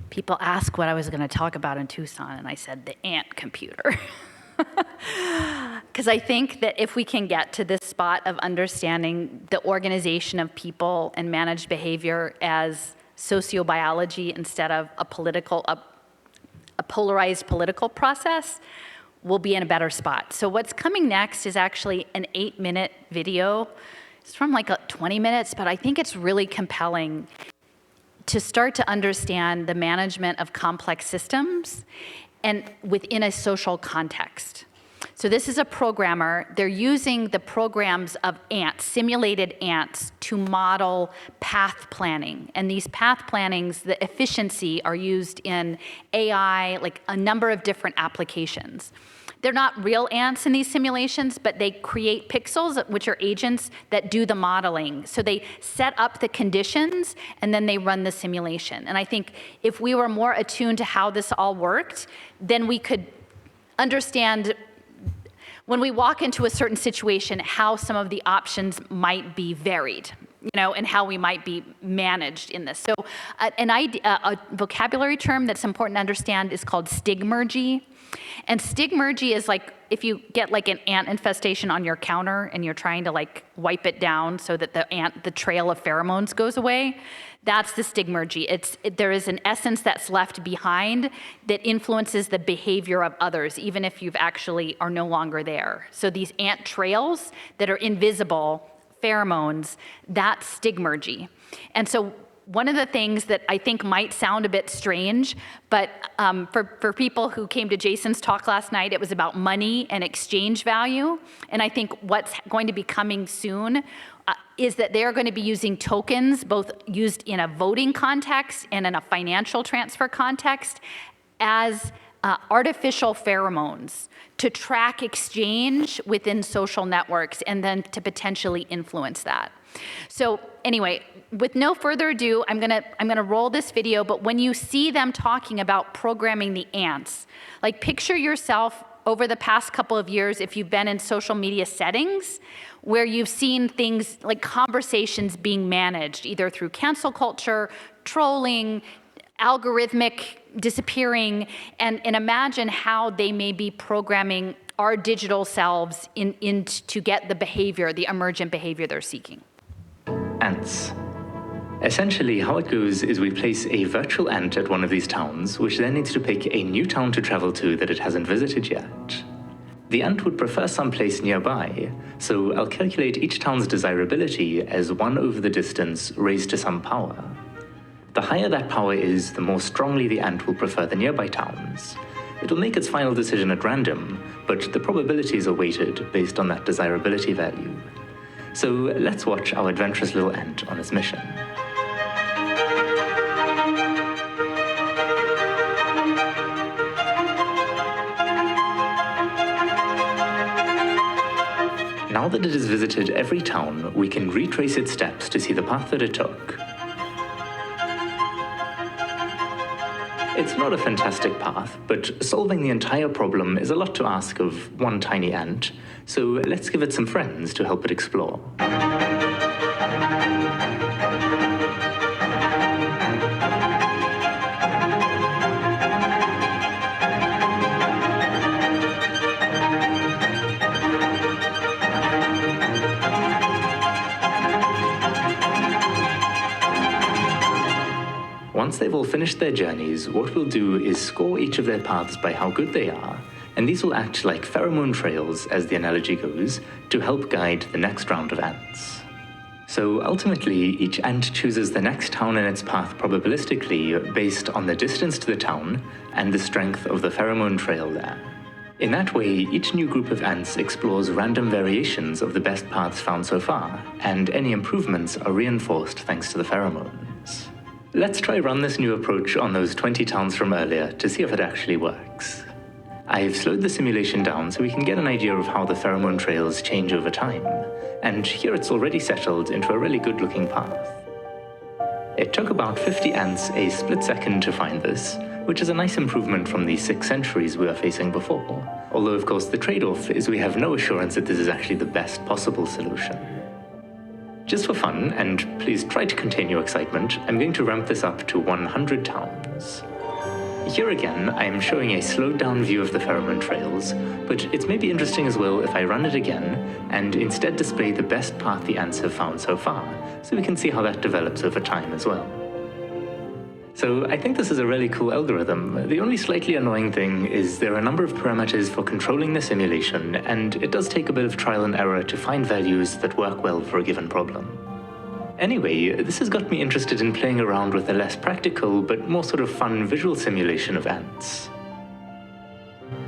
People ask what I was going to talk about in Tucson, and I said the ant computer. Because I think that if we can get to this spot of understanding the organization of people and managed behavior as sociobiology instead of a polarized political process, we'll be in a better spot. So what's coming next is actually an 8-minute video. It's from like 20 minutes, but I think it's really compelling to start to understand the management of complex systems and within a social context. So this is a programmer. They're using the programs of ants, simulated ants, to model path planning. And these path plannings, the efficiency, are used in AI, like a number of different applications. They're not real ants in these simulations, but they create pixels, which are agents that do the modeling. So they set up the conditions, and then they run the simulation. And I think if we were more attuned to how this all worked, then we could understand when we walk into a certain situation, how some of the options might be varied, and how we might be managed in this. So a vocabulary term that's important to understand is called stigmergy. And stigmergy is like if you get like an ant infestation on your counter and you're trying to like wipe it down so that the trail of pheromones goes away. That's the stigmergy. There is an essence that's left behind that influences the behavior of others, even if you've actually are no longer there. So these ant trails that are invisible, pheromones, that's stigmergy. And so one of the things that I think might sound a bit strange, but for people who came to Jason's talk last night, it was about money and exchange value. And I think what's going to be coming soon is that they're going to be using tokens, both used in a voting context and in a financial transfer context, as artificial pheromones to track exchange within social networks and then to potentially influence that. So anyway, with no further ado, I'm gonna roll this video, but when you see them talking about programming the ants, like picture yourself over the past couple of years, if you've been in social media settings, where you've seen things like conversations being managed, either through cancel culture, trolling, algorithmic disappearing, and imagine how they may be programming our digital selves to get the behavior, the emergent behavior they're seeking. Ants. Essentially, how it goes is we place a virtual ant at one of these towns, which then needs to pick a new town to travel to that it hasn't visited yet. The ant would prefer someplace nearby, so I'll calculate each town's desirability as 1 over the distance raised to some power. The higher that power is, the more strongly the ant will prefer the nearby towns. It'll make its final decision at random, but the probabilities are weighted based on that desirability value. So let's watch our adventurous little ant on its mission. Now that it has visited every town, we can retrace its steps to see the path that it took. It's not a fantastic path, but solving the entire problem is a lot to ask of one tiny ant, so let's give it some friends to help it explore. Once they've all finished their journeys, what we'll do is score each of their paths by how good they are, and these will act like pheromone trails, as the analogy goes, to help guide the next round of ants. So ultimately, each ant chooses the next town in its path probabilistically based on the distance to the town and the strength of the pheromone trail there. In that way, each new group of ants explores random variations of the best paths found so far, and any improvements are reinforced thanks to the pheromones. Let's try run this new approach on those 20 towns from earlier to see if it actually works. I've slowed the simulation down so we can get an idea of how the pheromone trails change over time, and here it's already settled into a really good-looking path. It took about 50 ants a split second to find this, which is a nice improvement from the 6 centuries we were facing before, although of course the trade-off is we have no assurance that this is actually the best possible solution. Just for fun, and please try to contain your excitement, I'm going to ramp this up to 100 towns. Here again, I'm showing a slowed down view of the pheromone trails, but it's maybe interesting as well if I run it again and instead display the best path the ants have found so far, so we can see how that develops over time as well. So I think this is a really cool algorithm. The only slightly annoying thing is there are a number of parameters for controlling the simulation, and it does take a bit of trial and error to find values that work well for a given problem. Anyway, this has got me interested in playing around with a less practical but more sort of fun visual simulation of ants.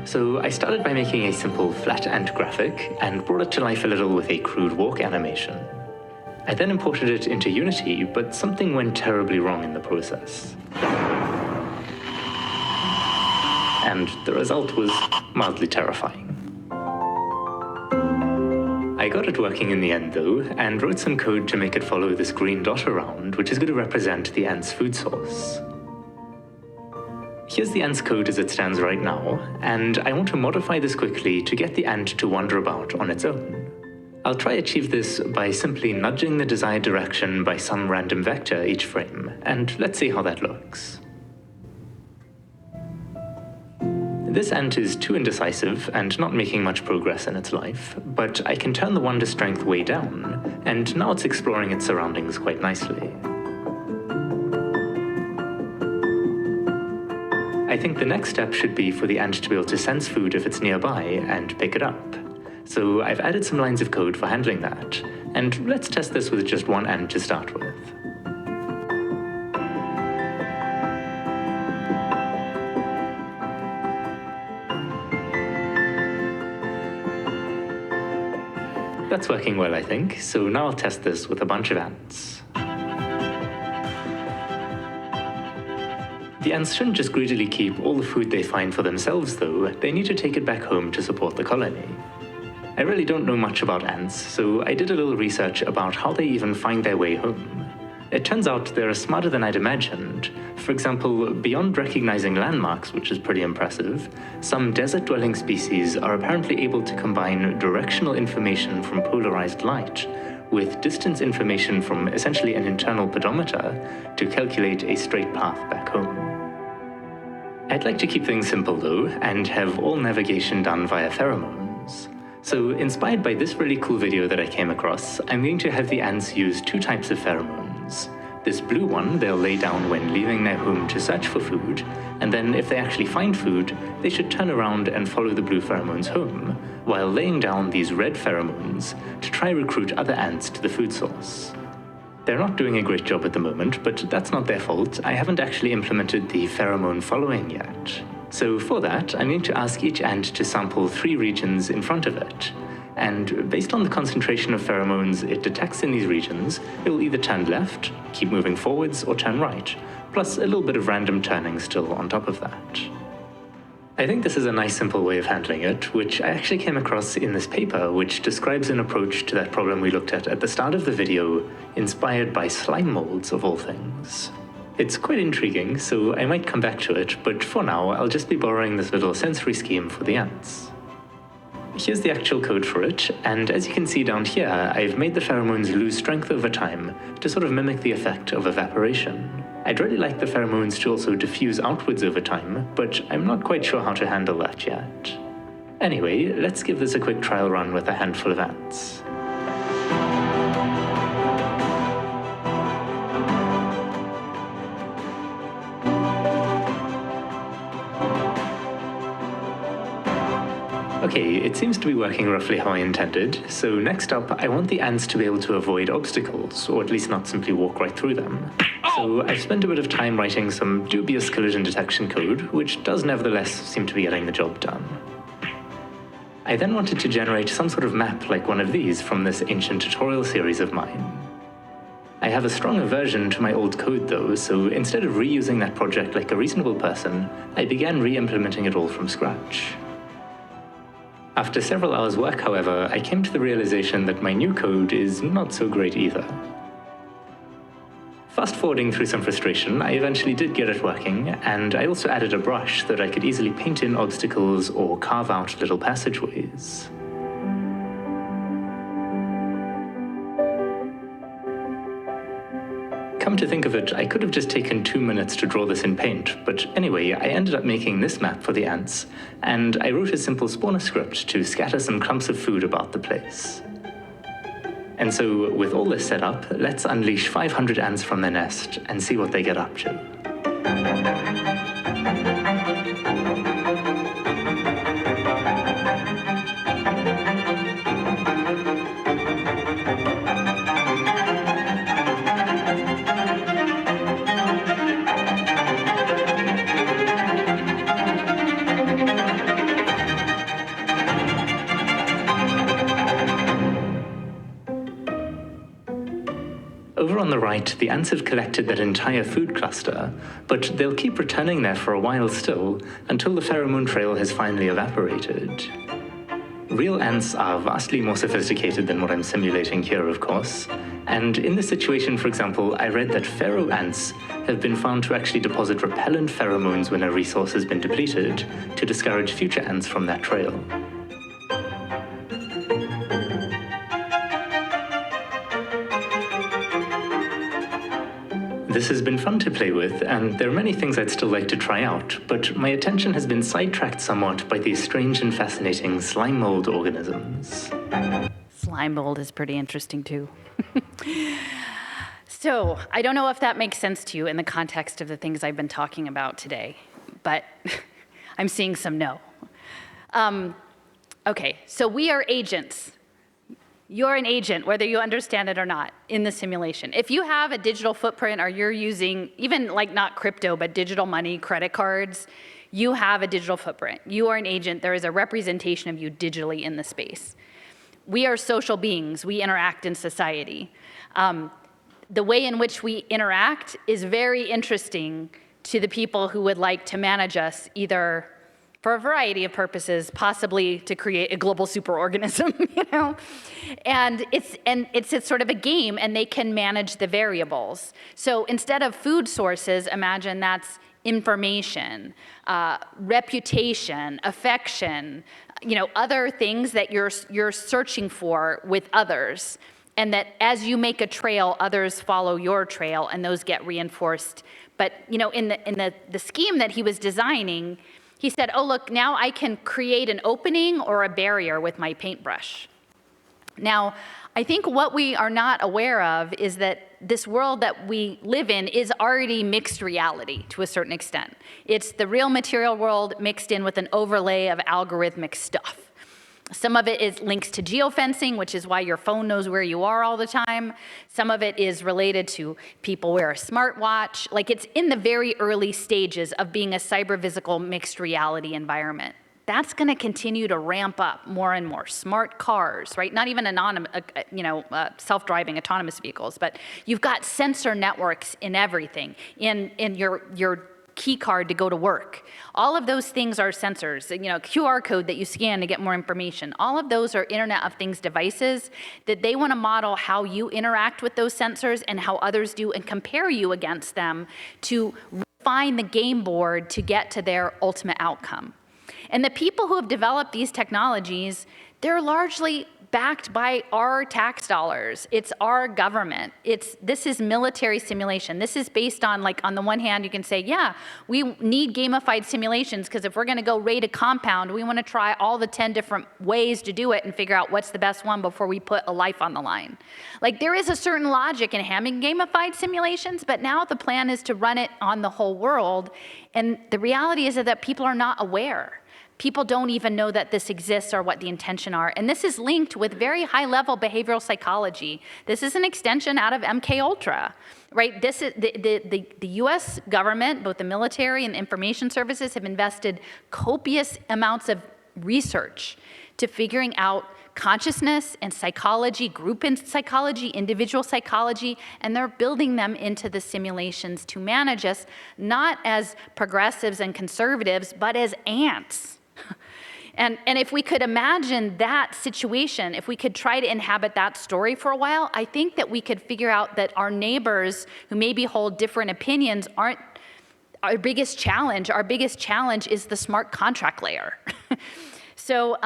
So I started by making a simple flat ant graphic and brought it to life a little with a crude walk animation. I then imported it into Unity, but something went terribly wrong in the process. And the result was mildly terrifying. I got it working in the end though, and wrote some code to make it follow this green dot around, which is going to represent the ant's food source. Here's the ant's code as it stands right now, and I want to modify this quickly to get the ant to wander about on its own. I'll try achieve this by simply nudging the desired direction by some random vector each frame, and let's see how that looks. This ant is too indecisive and not making much progress in its life, but I can turn the wander strength way down, and now it's exploring its surroundings quite nicely. I think the next step should be for the ant to be able to sense food if it's nearby and pick it up. So I've added some lines of code for handling that, and let's test this with just one ant to start with. That's working well, I think, so now I'll test this with a bunch of ants. The ants shouldn't just greedily keep all the food they find for themselves, though. They need to take it back home to support the colony. I really don't know much about ants, so I did a little research about how they even find their way home. It turns out they're smarter than I'd imagined. For example, beyond recognizing landmarks, which is pretty impressive, some desert-dwelling species are apparently able to combine directional information from polarized light with distance information from essentially an internal pedometer to calculate a straight path back home. I'd like to keep things simple though, and have all navigation done via pheromones. So inspired by this really cool video that I came across, I'm going to have the ants use two types of pheromones. This blue one they'll lay down when leaving their home to search for food, and then if they actually find food, they should turn around and follow the blue pheromones home, while laying down these red pheromones to try recruit other ants to the food source. They're not doing a great job at the moment, but that's not their fault. I haven't actually implemented the pheromone following yet. So for that, I'm going to ask each ant to sample 3 regions in front of it. And based on the concentration of pheromones it detects in these regions, it will either turn left, keep moving forwards, or turn right, plus a little bit of random turning still on top of that. I think this is a nice simple way of handling it, which I actually came across in this paper, which describes an approach to that problem we looked at the start of the video, inspired by slime molds of all things. It's quite intriguing, so I might come back to it, but for now I'll just be borrowing this little sensory scheme for the ants. Here's the actual code for it, and as you can see down here, I've made the pheromones lose strength over time to sort of mimic the effect of evaporation. I'd really like the pheromones to also diffuse outwards over time, but I'm not quite sure how to handle that yet. Anyway, let's give this a quick trial run with a handful of ants. Okay, it seems to be working roughly how I intended, so next up I want the ants to be able to avoid obstacles, or at least not simply walk right through them. So I've spent a bit of time writing some dubious collision detection code, which does nevertheless seem to be getting the job done. I then wanted to generate some sort of map like one of these from this ancient tutorial series of mine. I have a strong aversion to my old code though, so instead of reusing that project like a reasonable person, I began re-implementing it all from scratch. After several hours' work, however, I came to the realization that my new code is not so great either. Fast forwarding through some frustration, I eventually did get it working, and I also added a brush that I could easily paint in obstacles or carve out little passageways. Come come to think of it, I could have just taken 2 minutes to draw this in paint, but anyway, I ended up making this map for the ants, and I wrote a simple spawner script to scatter some clumps of food about the place. And so, with all this set up, let's unleash 500 ants from their nest and see what they get up to. Over on the right, the ants have collected that entire food cluster, but they'll keep returning there for a while still, until the pheromone trail has finally evaporated. Real ants are vastly more sophisticated than what I'm simulating here, of course, and in this situation, for example, I read that phero ants have been found to actually deposit repellent pheromones when a resource has been depleted to discourage future ants from that trail. This has been fun to play with, and there are many things I'd still like to try out, but my attention has been sidetracked somewhat by these strange and fascinating slime mold organisms. Slime mold is pretty interesting too. So, I don't know if that makes sense to you in the context of the things I've been talking about today, but I'm seeing some no. Okay, so we are agents. You're an agent, whether you understand it or not, in the simulation. If you have a digital footprint or you're using, even like not crypto, but digital money, credit cards, you have a digital footprint. You are an agent. There is a representation of you digitally in the space. We are social beings. We interact in society. The way in which we interact is very interesting to the people who would like to manage us, either for a variety of purposes, possibly to create a global superorganism, you know? And it's sort of a game, and they can manage the variables. So instead of food sources, imagine that's information, reputation, affection, you know, other things that you're searching for with others. And that as you make a trail, others follow your trail, and those get reinforced. But, you know, in the scheme that he was designing, he said, oh, look, now I can create an opening or a barrier with my paintbrush. Now, I think what we are not aware of is that this world that we live in is already mixed reality to a certain extent. It's the real material world mixed in with an overlay of algorithmic stuff. Some of it is links to geofencing, which is why your phone knows where you are all the time. Some of it is related to people wear a smartwatch. Like, it's in the very early stages of being a cyber-physical mixed reality environment. That's going to continue to ramp up more and more. Smart cars, right? Not even self-driving autonomous vehicles, but you've got sensor networks in everything, in your key card to go to work. All of those things are sensors, you know, QR code that you scan to get more information. All of those are Internet of Things devices that they want to model how you interact with those sensors and how others do, and compare you against them to refine the game board to get to their ultimate outcome. And the people who have developed these technologies, they're largely backed by our tax dollars. It's our government. This is military simulation. This is based on, like, on the one hand, you can say, yeah, we need gamified simulations because if we're going to go raid a compound, we want to try all the 10 different ways to do it and figure out what's the best one before we put a life on the line. Like, there is a certain logic in having gamified simulations, but now the plan is to run it on the whole world. And the reality is that people are not aware. People don't even know that this exists or what the intention are. And this is linked with very high-level behavioral psychology. This is an extension out of MKUltra, right? This is the US government, both the military and information services, have invested copious amounts of research to figuring out consciousness and psychology, group psychology, individual psychology, and they're building them into the simulations to manage us, not as progressives and conservatives, but as ants. And if we could imagine that situation, if we could try to inhabit that story for a while, I think that we could figure out that our neighbors who maybe hold different opinions aren't our biggest challenge. Our biggest challenge is the smart contract layer. So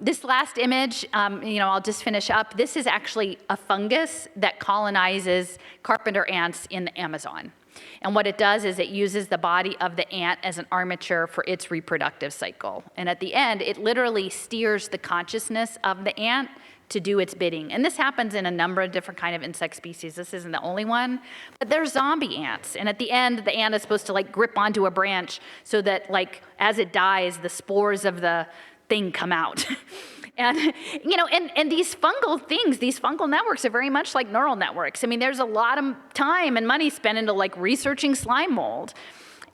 this last image, I'll just finish up. This is actually a fungus that colonizes carpenter ants in the Amazon. And what it does is it uses the body of the ant as an armature for its reproductive cycle. And at the end, it literally steers the consciousness of the ant to do its bidding. And this happens in a number of different kind of insect species. This isn't the only one, but they're zombie ants. And at the end, the ant is supposed to like grip onto a branch so that like as it dies, the spores of the thing come out. And, and these fungal things, these fungal networks are very much like neural networks. I mean, there's a lot of time and money spent into like researching slime mold.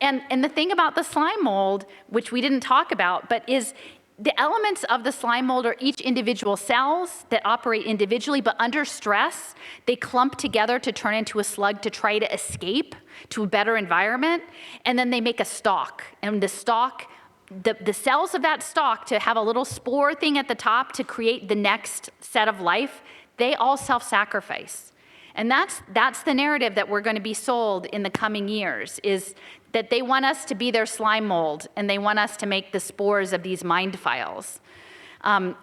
And the thing about the slime mold, which we didn't talk about, but is the elements of the slime mold are each individual cells that operate individually, but under stress, they clump together to turn into a slug to try to escape to a better environment. And then they make a stalk. And the stalk, the cells of that stalk to have a little spore thing at the top to create the next set of life, they all self-sacrifice. And that's the narrative that we're going to be sold in the coming years, is that they want us to be their slime mold, and they want us to make the spores of these mind files. And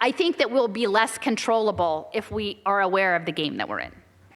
I think that we'll be less controllable if we are aware of the game that we're in.